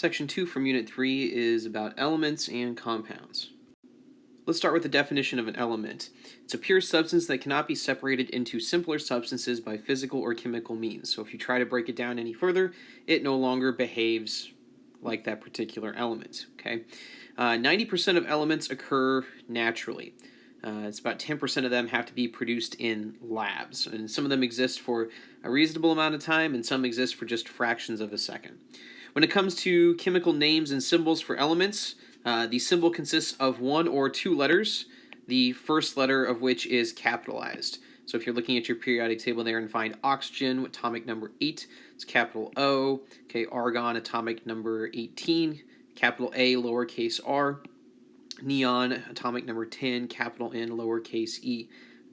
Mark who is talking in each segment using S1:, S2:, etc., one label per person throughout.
S1: Section 2 from Unit 3 is about elements and compounds. Let's start with the definition of an element. It's a pure substance that cannot be separated into simpler substances by physical or chemical means. So if you try to break it down any further, it no longer behaves like that particular element. 90% of elements occur naturally. It's about 10% of them have to be produced in labs, and some of them exist for a reasonable amount of time, and some exist for just fractions of a second. When it comes to chemical names and symbols for elements, the symbol consists of one or two letters, the first letter of which is capitalized. So if you're looking at your periodic table there and find oxygen, atomic number 8, it's capital O. Argon, atomic number 18, capital A, lowercase r. Neon, atomic number 10, capital N, lowercase e.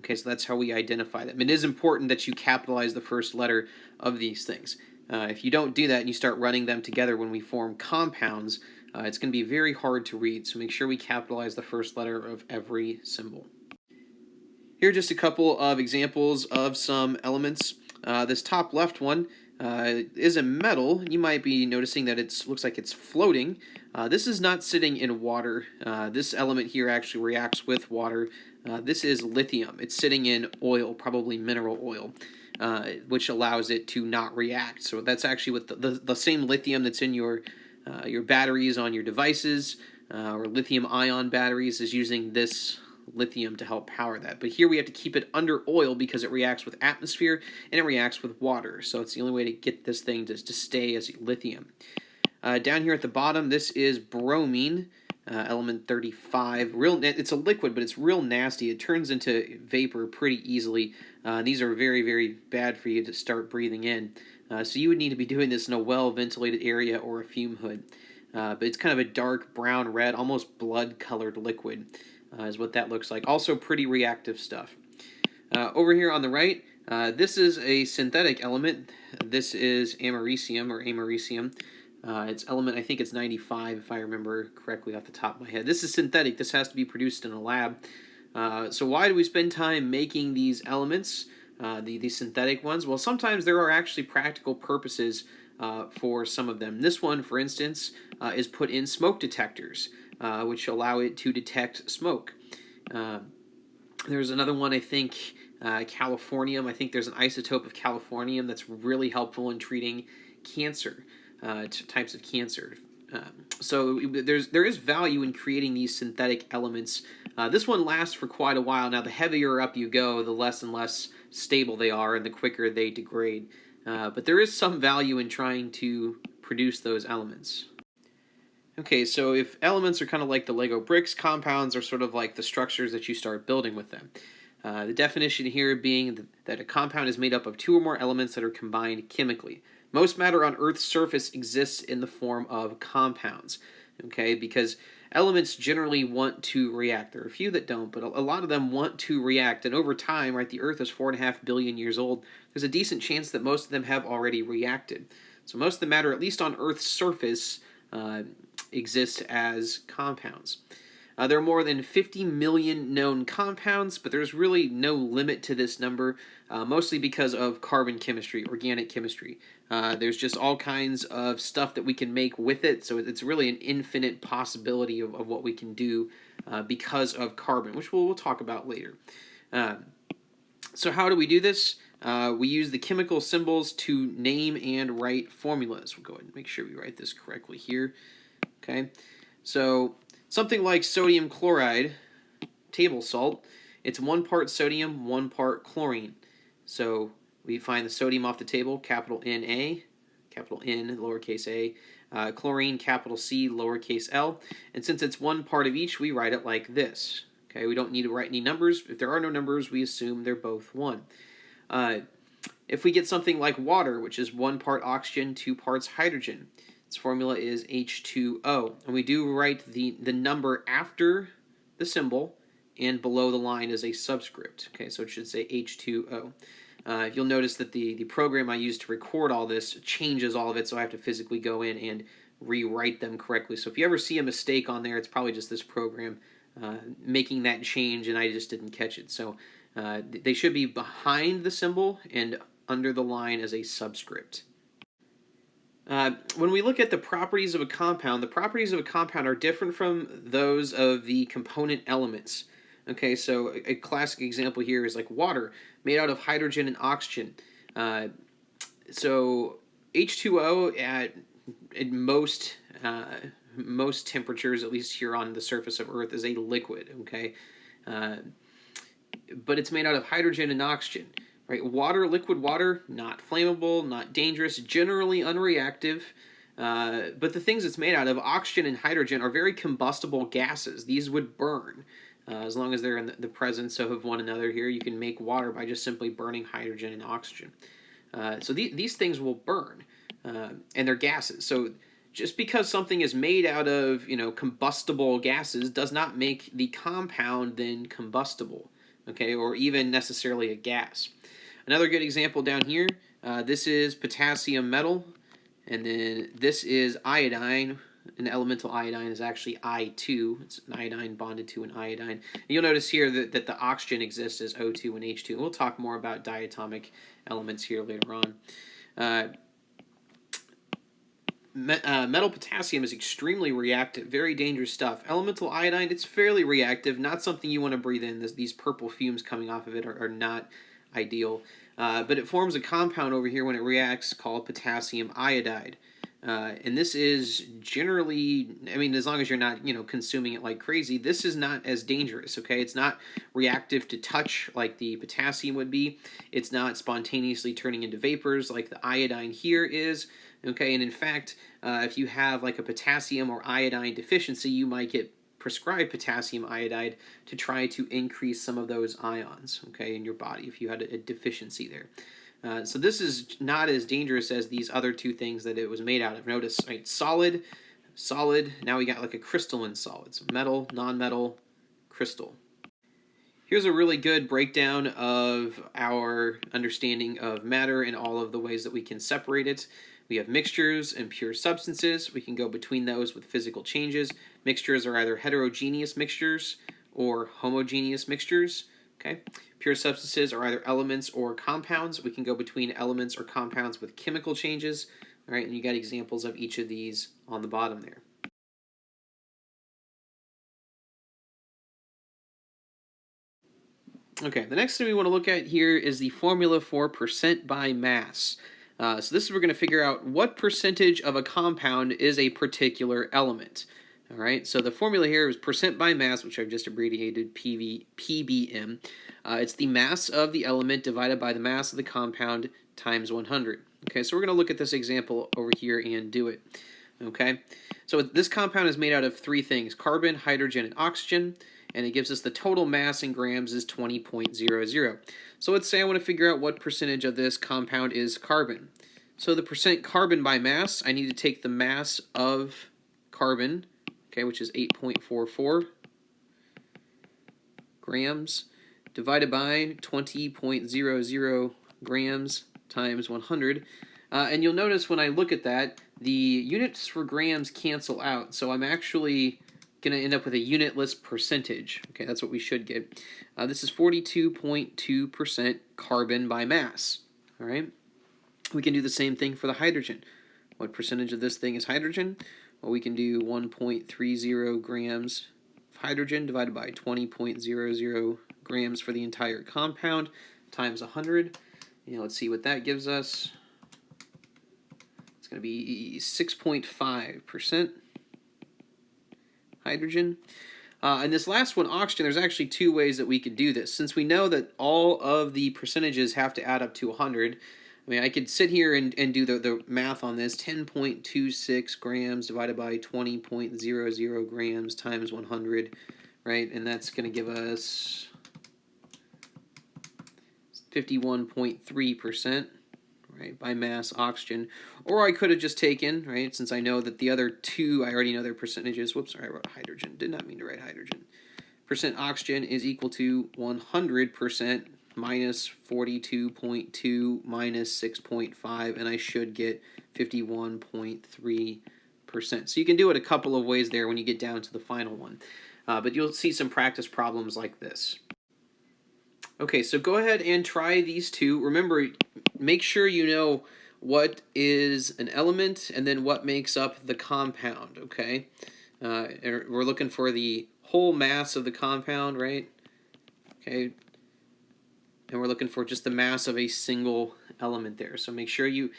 S1: So that's how we identify them. It is important that you capitalize the first letter of these things. If you don't do that and you start running them together when we form compounds, it's going to be very hard to read, so make sure we capitalize the first letter of every symbol. Here are just a couple of examples of some elements. This top left one is a metal. You might be noticing that it looks like it's floating. This is not sitting in water. This element here actually reacts with water. This is lithium. It's sitting in oil, probably mineral oil, which allows it to not react. So that's actually with the same lithium that's in your batteries on your devices, or lithium-ion batteries, is using this lithium to help power that. But here we have to keep it under oil because it reacts with atmosphere and it reacts with water. So it's the only way to get this thing to stay as lithium. Down here at the bottom, this is bromine, element 35. It's a liquid, but it's real nasty. It turns into vapor pretty easily. These are very, very bad for you to start breathing in. So you would need to be doing this in a well-ventilated area or a fume hood. But it's kind of a dark brown red, almost blood-colored liquid is what that looks like. Also pretty reactive stuff. Over here on the right, this is a synthetic element. This is americium. Its element, I think it's 95 if I remember correctly off the top of my head. This is synthetic. This has to be produced in a lab. So why do we spend time making these elements, these synthetic ones? Well, sometimes there are actually practical purposes for some of them. This one, for instance, is put in smoke detectors, which allow it to detect smoke. There's another one, I think, californium. I think there's an isotope of californium that's really helpful in treating cancer, types of cancer. So there is value in creating these synthetic elements. This one lasts for quite a while. Now, the heavier up you go, the less and less stable they are, and the quicker they degrade. But there is some value in trying to produce those elements. Okay, so if elements are kind of like the Lego bricks, compounds are sort of like the structures that you start building with them. The definition here being that a compound is made up of two or more elements that are combined chemically. Most matter on Earth's surface exists in the form of compounds, because elements generally want to react. There are a few that don't, but a lot of them want to react, and over time, right, the Earth is 4.5 billion years old, there's a decent chance that most of them have already reacted. So most of the matter, at least on Earth's surface, exists as compounds. There are more than 50 million known compounds, but there's really no limit to this number, mostly because of carbon chemistry, organic chemistry. There's just all kinds of stuff that we can make with it, so it's really an infinite possibility of what we can do because of carbon, which we'll talk about later. So how do we do this? We use the chemical symbols to name and write formulas. We'll go ahead and make sure we write this correctly here. So something like sodium chloride, table salt, it's 1 part sodium, 1 part chlorine. So we find the sodium off the table, capital Na, capital N, lowercase a, chlorine, capital C, lowercase l. And since it's 1 part of each, we write it like this. We don't need to write any numbers. If there are no numbers, we assume they're both 1. If we get something like water, which is 1 part oxygen, 2 parts hydrogen, its formula is H2O. And we do write the number after the symbol, and below the line is a subscript. So it should say H2O. You'll notice that the program I use to record all this changes all of it, so I have to physically go in and rewrite them correctly. So if you ever see a mistake on there, it's probably just this program making that change, and I just didn't catch it. So they should be behind the symbol and under the line as a subscript. When we look at the properties of a compound, the properties of a compound are different from those of the component elements. Okay, so a classic example here is like water, made out of hydrogen and oxygen. Uh, so H2O at most temperatures, at least here on the surface of Earth, is a liquid. Okay, uh, but it's made out of hydrogen and oxygen. Right, water, liquid water, not flammable, not dangerous, generally unreactive. But the things it's made out of, oxygen and hydrogen, are very combustible gases. These would burn. As long as they're in the presence of one another here, you can make water by just simply burning hydrogen and oxygen. So these things will burn, and they're gases. So just because something is made out of combustible gases does not make the compound then combustible, okay, or even necessarily a gas. Another good example down here, this is potassium metal, and then this is iodine. An elemental iodine is actually I2. It's an iodine bonded to an iodine. And you'll notice here that the oxygen exists as O2 and H2. We'll talk more about diatomic elements here later on. Metal potassium is extremely reactive, very dangerous stuff. Elemental iodine, it's fairly reactive, not something you want to breathe in. These purple fumes coming off of it are not ideal. But it forms a compound over here when it reacts called potassium iodide. And this is generally, I mean, as long as you're not, consuming it like crazy, this is not as dangerous, okay? It's not reactive to touch like the potassium would be. It's not spontaneously turning into vapors like the iodine here is, okay? And in fact, if you have like a potassium or iodine deficiency, you might get prescribed potassium iodide to try to increase some of those ions, okay, in your body if you had a deficiency there. So this is not as dangerous as these other two things that it was made out of. Notice, right, solid, now we got like a crystalline solid. So metal, non-metal, crystal. Here's a really good breakdown of our understanding of matter and all of the ways that we can separate it. We have mixtures and pure substances. We can go between those with physical changes. Mixtures are either heterogeneous mixtures or homogeneous mixtures. Okay. Pure substances are either elements or compounds. We can go between elements or compounds with chemical changes. All right, and you got examples of each of these on the bottom there. Okay, the next thing we want to look at here is the formula for percent by mass. So this is we're going to figure out what percentage of a compound is a particular element. All right, so the formula here is percent by mass, which I've just abbreviated PBM. It's the mass of the element divided by the mass of the compound times 100. Okay, so we're going to look at this example over here and do it. Okay, so this compound is made out of three things: carbon, hydrogen, and oxygen, and it gives us the total mass in grams is 20.00. So let's say I want to figure out what percentage of this compound is carbon. So the percent carbon by mass, I need to take the mass of carbon, okay, which is 8.44 grams, divided by 20.00 grams times 100. And you'll notice when I look at that, the units for grams cancel out. So I'm actually going to end up with a unitless percentage. Okay, that's what we should get. This is 42.2% carbon by mass. All right. We can do the same thing for the hydrogen. What percentage of this thing is hydrogen? Well, we can do 1.30 grams of hydrogen divided by 20.00 grams for the entire compound times 100. Let's see what that gives us. It's going to be 6.5% hydrogen. And this last one, oxygen, there's actually two ways that we could do this. Since we know that all of the percentages have to add up to 100, I mean, I could sit here and do the math on this. 10.26 grams divided by 20.00 grams times 100, right? And that's going to give us 51.3%, right, by mass oxygen. Or I could have just taken, right, since I know that the other two, I already know their percentages. Whoops, sorry, I wrote hydrogen. Did not mean to write hydrogen. Percent oxygen is equal to 100% minus 42.2 minus 6.5, and I should get 51.3%. So you can do it a couple of ways there when you get down to the final one. But you'll see some practice problems like this. Okay, so go ahead and try these two. Remember, make sure you know what is an element, and then what makes up the compound, okay? We're looking for the whole mass of the compound, right? Okay, and we're looking for just the mass of a single element there. So make sure you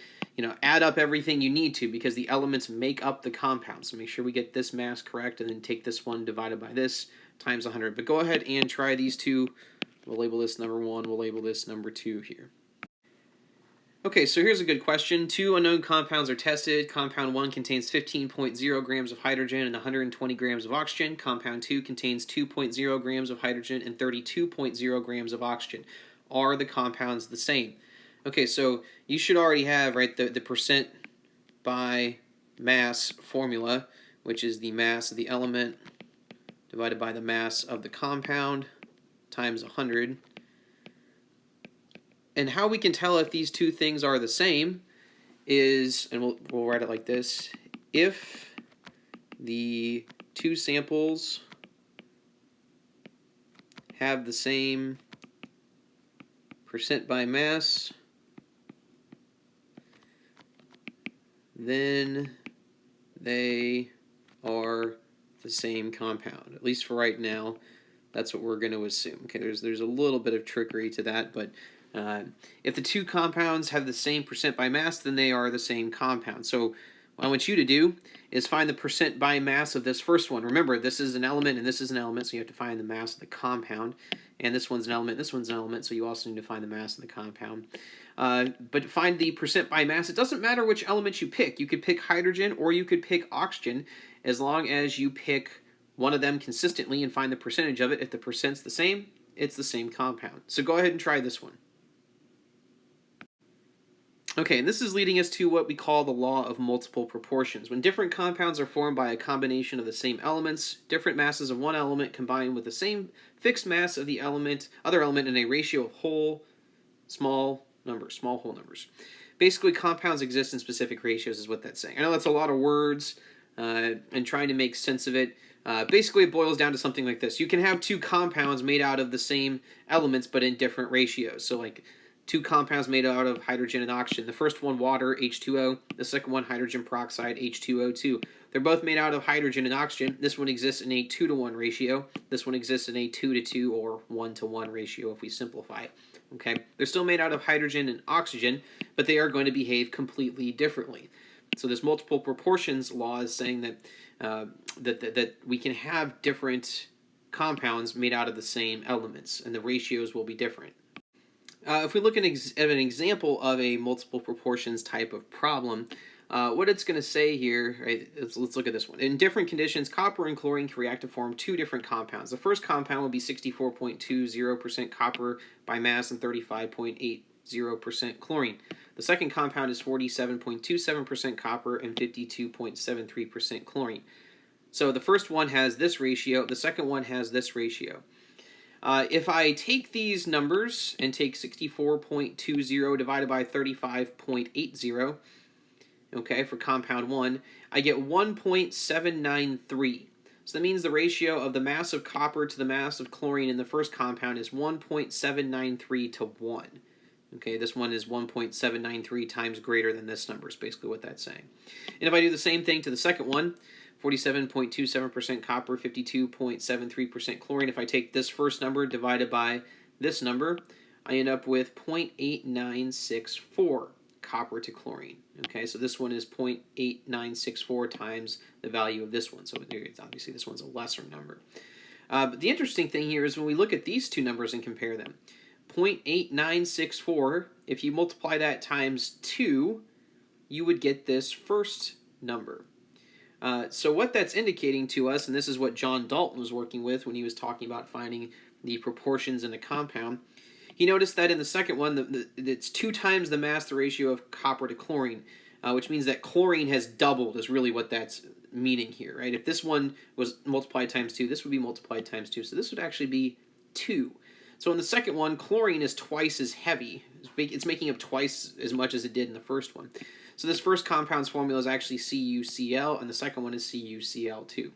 S1: add up everything you need to, because the elements make up the compound. So make sure we get this mass correct, and then take this one divided by this times 100. But go ahead and try these two. We'll label this number 1, we'll label this number 2 here. Okay, so here's a good question. 2 unknown compounds are tested. Compound 1 contains 15.0 grams of hydrogen and 120 grams of oxygen. Compound 2 contains 2.0 grams of hydrogen and 32.0 grams of oxygen. Are the compounds the same? Okay, so you should already have, right, the percent by mass formula, which is the mass of the element divided by the mass of the compound times 100. And how we can tell if these two things are the same is, and we'll write it like this: if the two samples have the same percent by mass, then they are the same compound. At least for right now, that's what we're going to assume. Okay, there's a little bit of trickery to that, but if the two compounds have the same percent by mass, then they are the same compound. So what I want you to do is find the percent by mass of this first one. Remember, this is an element and this is an element, so you have to find the mass of the compound. And this one's an element, this one's an element, so you also need to find the mass of the compound. But find the percent by mass. It doesn't matter which element you pick. You could pick hydrogen or you could pick oxygen, as long as you pick one of them consistently and find the percentage of it. If the percent's the same, it's the same compound. So go ahead and try this one. Okay, and this is leading us to what we call the law of multiple proportions. When different compounds are formed by a combination of the same elements, different masses of one element combine with the same fixed mass of the other element in a ratio of small whole numbers. Basically, compounds exist in specific ratios is what that's saying. I know that's a lot of words, and trying to make sense of it. Basically, it boils down to something like this. You can have two compounds made out of the same elements, but in different ratios. So like, two compounds made out of hydrogen and oxygen. The first one, water, H2O. The second one, hydrogen peroxide, H2O2. They're both made out of hydrogen and oxygen. This one exists in a 2-to-1 ratio. This one exists in a 2-to-2 or 1-to-1 ratio if we simplify it. Okay, they're still made out of hydrogen and oxygen, but they are going to behave completely differently. So this multiple proportions law is saying that that we can have different compounds made out of the same elements, and the ratios will be different. If we look at an example of a multiple proportions type of problem, what it's going to say here, right, let's look at this one. In different conditions, copper and chlorine can react to form two different compounds. The first compound will be 64.20% copper by mass and 35.80% chlorine. The second compound is 47.27% copper and 52.73% chlorine. So the first one has this ratio, the second one has this ratio. If I take these numbers and take 64.20 divided by 35.80, okay, for compound 1, I get 1.793. So that means the ratio of the mass of copper to the mass of chlorine in the first compound is 1.793 to 1. Okay, this one is 1.793 times greater than this number is basically what that's saying. And if I do the same thing to the second one, 47.27% copper, 52.73% chlorine. If I take this first number divided by this number, I end up with 0.8964 copper to chlorine. Okay, so this one is 0.8964 times the value of this one. So obviously this one's a lesser number. But the interesting thing here is when we look at these two numbers and compare them, 0.8964, if you multiply that times 2, you would get this first number. So what that's indicating to us, and this is what John Dalton was working with when he was talking about finding the proportions in a compound, he noticed that in the second one, it's 2 times the mass ratio of copper to chlorine, which means that chlorine has doubled is really what that's meaning here, right? If this one was multiplied times 2, this would be multiplied times 2, so this would actually be 2. So in the second one, chlorine is twice as heavy. It's making up twice as much as it did in the first one. So this first compound's formula is actually CuCl, and the second one is CuCl2.